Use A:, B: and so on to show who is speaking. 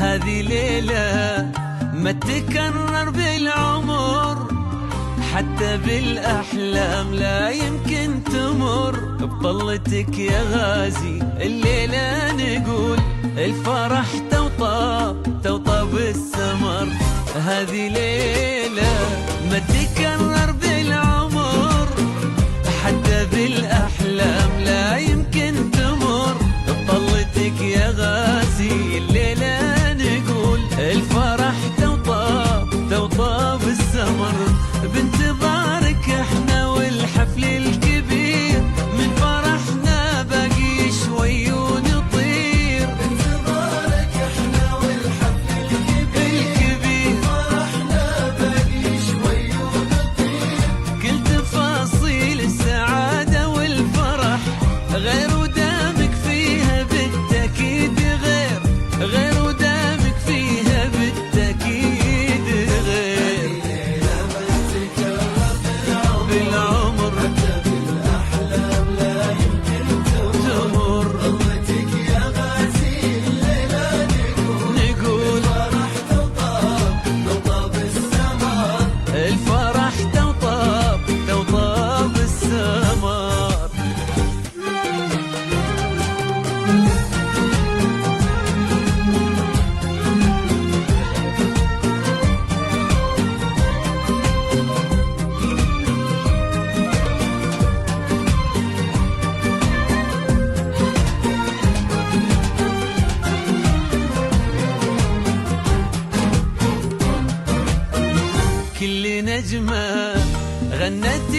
A: هذه ليلة ما تكرر بالعمر، حتى بالأحلام لا يمكن تمر. بطلتك يا غازي الليلة نقول الفرح توطى توطى بالسمر. هذه ليلة ما تكرر بالعمر، حتى بالأحلام لا يمكن تمر. بطلتك يا غازي الليلة نقول الفرح توطى توطى بالسمر. بانتظارك احنا والحفل الكبير، من فرحنا باقي شوي ونطير.
B: بانتظارك احنا والحفل الكبير، فرحنا باقي شوي ونطير.
A: كل تفاصيل السعادة والفرح غير ودامك فيها بالتأكيد غير ودامك فيها بالتأكيد غير. بالعمر
B: حتى بالأحلام لا يمكن
A: تمر.
B: ضلتك يا غازي الليلة
A: نقول
B: فرح توطى بالسمر.
A: الفرح توطى توطى بالسمر. كل نجمة غنت